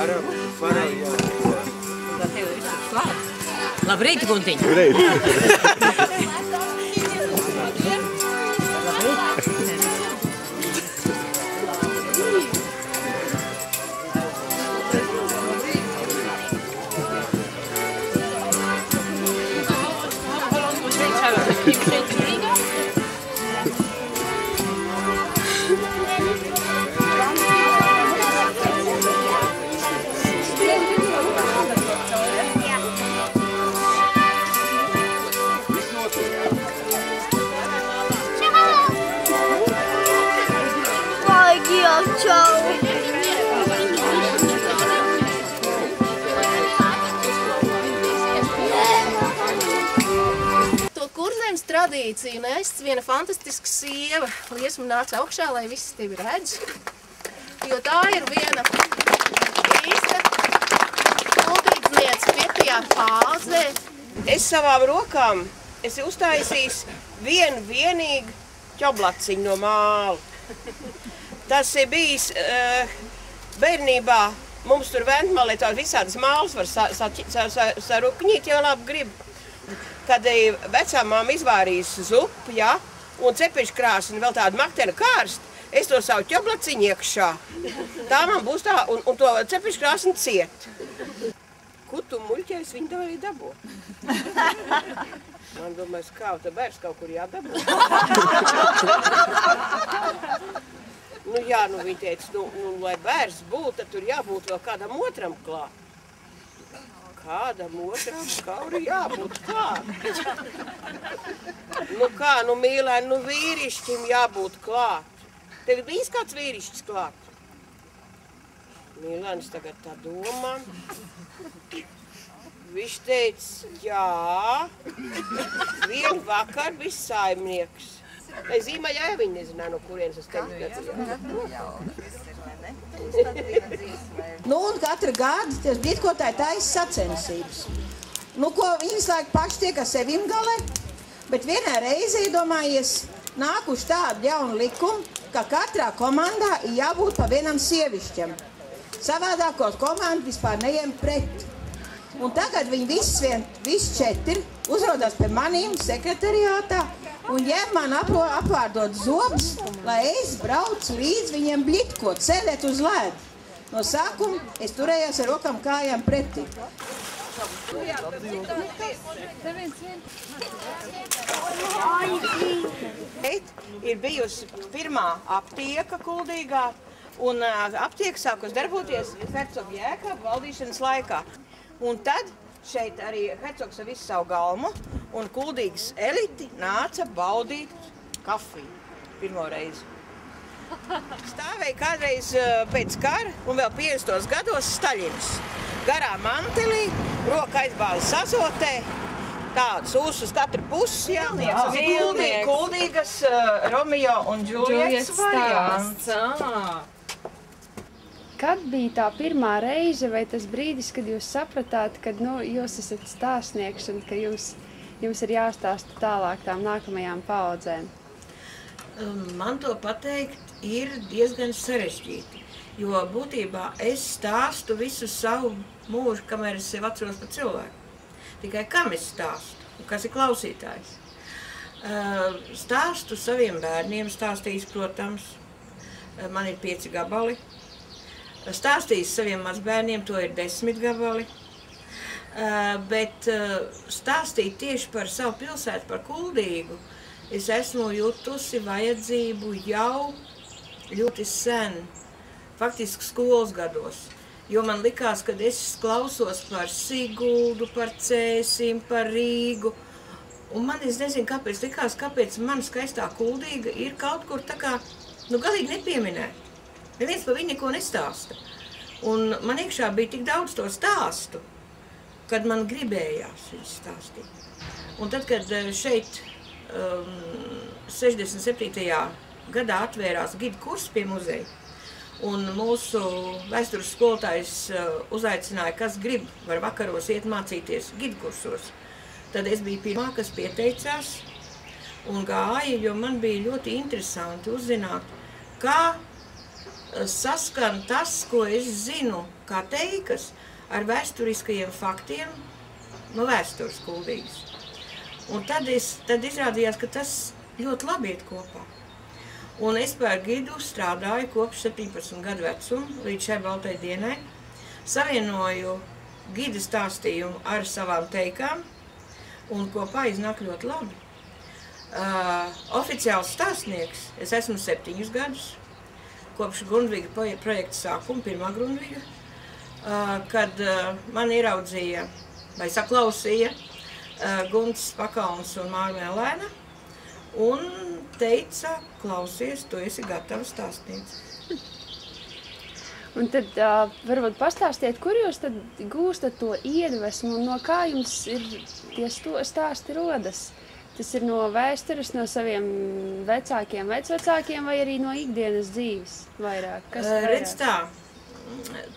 Faravu, jā. Tā tev ir viss klāt. Labrīt, Guntiņ! Labrīt! Tradīciju nests viena fantastiska sieva. Liesma nāca augšā, lai visi tevi redz, jo tā ir viena īsta kuldīdzniece 5. paudzē. Es savām rokām esmu uztaisījis vienīgu ķoblaciņu no māla. Tas ir bijis bērnībā, mums tur Ventmalē tās visādas mālas var sarukņīt, jau labi grib. Kad vecā māma izvārījis zupu, ja, un cepeškrāsni vēl tādu maktena kārstu, es to savu ķoblaciņu iekšā. Tā man būs tā, un to cepeškrāsni ciet. Kutu muļķēs viņi to arī dabū. Man domājas, kā tā bērns kaut kur jādabū. Nu jā, nu viņi teica, nu lai bērns būtu, tad tur jābūt vēl kādam otram klāt. Kādam otram kauri jābūt klāt. Nu kā, nu mīlēn, nu vīrišķim jābūt klāt. Tev bijis kāds vīrišķis klāt? Mīlēns tagad tā domā. Viņš teica, jā, vienu vakar bija saimnieks. Es zīmējā, viņi nezināja, no kurienes es teicu. Nu, un katru gadu tas biedkotāji taisa sacensības. Nu, ko viņi visu laiku paši tiek ar sevim galē, bet vienā reizē, domājies, nākuši tādu jaunu likumu, ka katrā komandā ir jābūt pa vienam sievišķam. Savādākos komandu vispār neiem pret. Un tagad viņi visi 4 uzrodās pie manīm sekretariātā un ņem man apvārdot zobus, lai es braucu līdz viņiem bļitkot, sēdēt uz lēdu. No sākuma es turējos ar rokām kājām pretī. Šeit ir bijusi pirmā aptieka Kuldīgā, un aptieka sākos darboties hercoga Jēkaba valdīšanas laikā. Un tad šeit arī hercogs ar visu savu galmu un Kuldīgas eliti nāca baudīt kafiju pirmo reizi. Stāvēja kādreiz pēc kara un vēl 50. gados Staļins. Garā mantelī, roka aizbāza sazotē, tādas uz katru pusi, jā. Kuldīgas Romeo un Džulietas variants. Kad bija tā pirmā reize vai tas brīdis, kad jūs sapratāt, ka jūs esat stāstnieks un ka jums ir jāstāsta tālāk tām nākamajām paaudzēm? Man to pateikt ir diezgan sarežģīti, jo būtībā es stāstu visu savu mūžu, kamēr es sev atceros par cilvēku. Tikai kam es stāstu un kas ir klausītājs. Stāstu saviem bērniem stāstījis, protams, man ir 5 gabali. Stāstījis saviem mazbērniem, to ir 10 gabali. Bet stāstīt tieši par savu pilsētu, par Kuldīgu, es esmu jutusi vajadzību jau ļoti sen, faktiski skolas gados. Jo man likās, ka es klausos par Siguldu, par Cēsim, par Rīgu. Un man, es nezinu, kāpēc likās, kāpēc man skaistā Kuldīga ir kaut kur tā kā, galīgi nepieminēta. Neviens par viņu neko nestāsta. Un man iekšā bija tik daudz to stāstu, kad man gribējās viņu stāstīt. Un tad, kad šeit 67. gadā atvērās gidu kurs pie muzeja, un mūsu vēstures skolotājs uzaicināja, kas grib, var vakaros iet mācīties gidu kursos, tad es biju pirmā, kas pieteicās un gāja, jo man bija ļoti interesanti uzzināt, kā saskan tas, ko es zinu, kā teikas, ar vēsturiskajiem faktiem no vēstures Kuldīgas. Un tad izrādījās, ka tas ļoti labi iet kopā. Un es par gidu strādāju kopš 17 gadu vecumu līdz šai baltai dienai. Savienoju gida stāstījumu ar savām teikām un kopā iznāk ļoti labi. Oficiāls stāstnieks es esmu 7 gadus, kopš Grundviga projekta sākuma, pirmā Grundviga, kad man ieraudzīja vai saklausīja Gunts Pakauns un Māra Mēlēna un teica, klausies, tu esi gatava stāstīt. Un tad varbūt pastāstiet, kur jūs tad gūstat to iedvesmu un no kā jums ir tie stāsti rodas? Tas ir no vēstures, no saviem vecākiem, vecvecākiem vai arī no ikdienas dzīves vairāk? Kas vairāk? Redz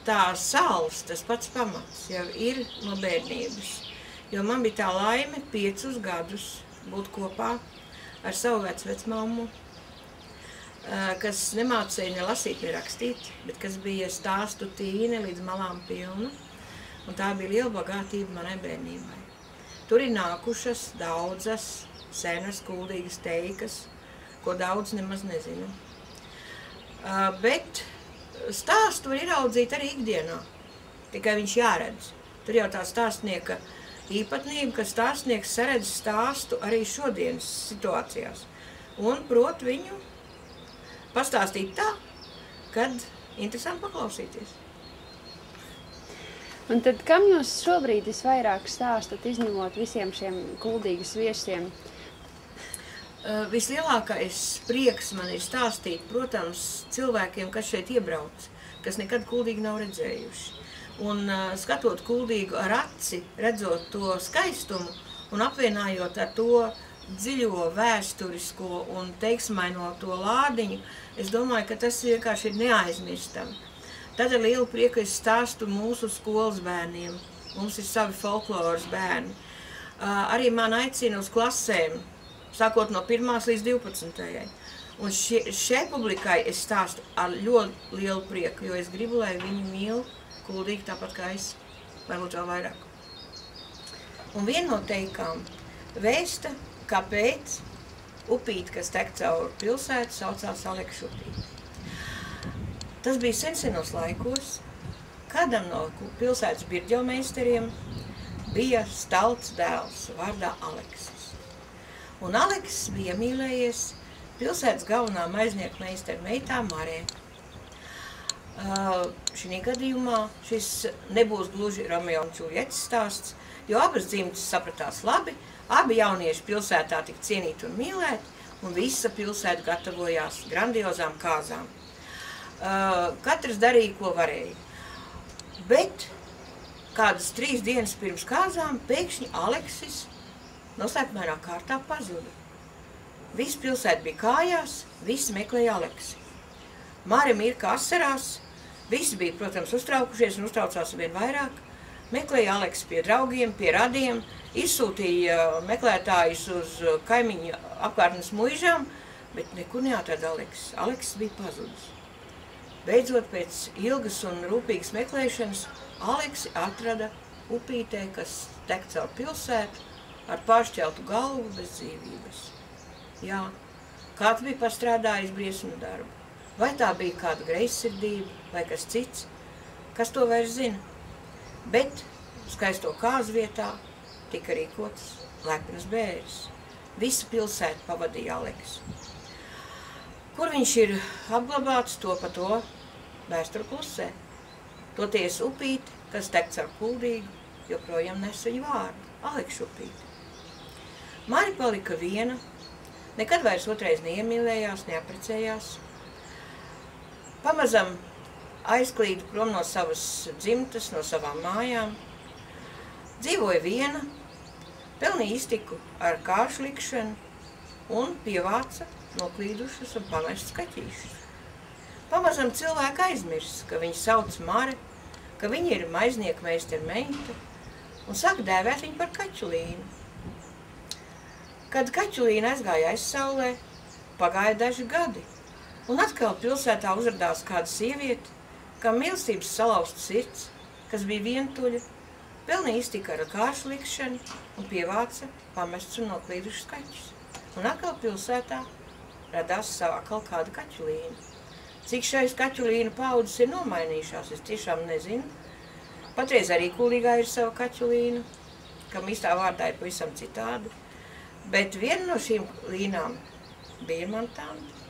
tā sāls, tas pats pamats jau ir no bērnības. Jo man bija tā laime 5 gadus būt kopā ar savu vecmammu, kas nemācīja ne lasīt, ne rakstīt, bet kas bija stāstu tīne līdz malām pilna. Un tā bija liela bagātība manai bērnībai. Tur ir nākušas daudzas senas kuldīgas teikas, ko daudz nemaz nezinu. Bet stāstu var ieraudzīt arī ikdienā, tikai viņš jāredz. Tur jau tā stāstnieka īpatnība, ka stāstnieks saredz stāstu arī šodienas situācijās. Un prot viņu pastāstīt tā, kad interesanti paklausīties. Un tad, kam jūs šobrīd visvairāk stāstat, izņemot visiem šiem Kuldīgas viesiem? Vislielākais prieks man ir stāstīt, protams, cilvēkiem, kas šeit iebrauc, kas nekad Kuldīgu nav redzējuši. Un skatot Kuldīgu ar aci, redzot to skaistumu un apvienājot ar to dziļo vēsturisko un teiksmaino to lādiņu, es domāju, ka tas vienkārši ir neaizmirstami. Tad ar lielu prieku es stāstu mūsu skolas bērniem. Mums ir savi folkloras bērni. Arī man aicina uz klasēm, sākot no 1. līdz 12. Un šai publikai es stāstu ar ļoti lielu prieku, jo es gribu, lai viņi mīl Kuldīgu tāpat kā es, varbūt vēl vairāk. Un viena no teikām vēsta, kāpēc upīte, kas tek caur pilsētu, saucās Alekša upīte. Tas bija senos laikos. Kādam no pilsētas birģelmeisteriem bija stalts dēls vārdā Aleksis. Un Aleksis bija iemīlējies pilsētas galvenā maiznieku meistara meitā Marē. Šī gadījumā šis nebūs gluži Romeo un Džuljetas stāsts, jo abas dzimtas sapratās labi, abi jaunieši pilsētā tika cienīti un mīlēti, un visa pilsēta gatavojās grandiozām kāzām. Katrs darīja, ko varēja. Bet kādas 3 dienas pirms kāzām pēkšņi Aleksis noslēpmainā kārtā pazuda. Visa pilsēta bija kājās, visi meklēja Aleksi. Māra Mirka asarās, visi bija, protams, uztraukušies un uztraucās vien vairāk. Meklēja Aleksi pie draugiem, pie radiem, izsūtīja meklētājus uz kaimiņu apkārtnes muižām, bet nekur neatrada Aleksis. Aleksis bija pazudis. Beidzot, pēc ilgas un rūpīgas meklēšanas, Aleksi atrada upītē, kas tek caur pilsētu, ar pāršķeltu galvu bez dzīvības. Jā, kāds bija pastrādājis briesmu darbu. Vai tā bija kāda greizsirdība, vai kas cits, kas to vairs zina. Bet skaisto kāzu vietā tika rīkots lepnas bēris. Visa pilsēta pavadīja Aleksu. Kur viņš ir apglabāts, to pa to vēsturu klusē. Toties upīte, kas tek caur Kuldīgu, joprojām nes viņu vārdu – Alekša upīte. Mari palika viena, nekad vairs otrais neiemīlējās, neaprecējās. Pamazam aizklīda prom no savas dzimtas, no savām mājām. Dzīvoja viena, pelnīja iztiku ar kāršu likšanu un pievāca noklīdušus un pamestus kaķīšus. Pamazam cilvēki aizmirst, ka viņi sauc Mare, ka viņi ir maiznieku meistara meita un saka dēvēt viņu par Kaķulīnu. Kad Kaķulīna aizgāja aizsaulē, pagāja daži gadi Un atkal pilsētā uzradās kāda sieviete, kam mīlestības salauzta sirds, kas bija vientuļa, pelnīja iztika ar kāršu likšanu un pievāca pamests un noklīdušus kaķus. Un atkal pilsētā radās atkal kāda kaķulīna. Cik šais kaķulīnu paudzes ir nomainījušās, es tiešām nezinu. Patreiz arī Kulīgā ir sava kaķulīna, kam īstā vārdā ir pavisam citādi. Bet viena no šīm līnām bija man tante.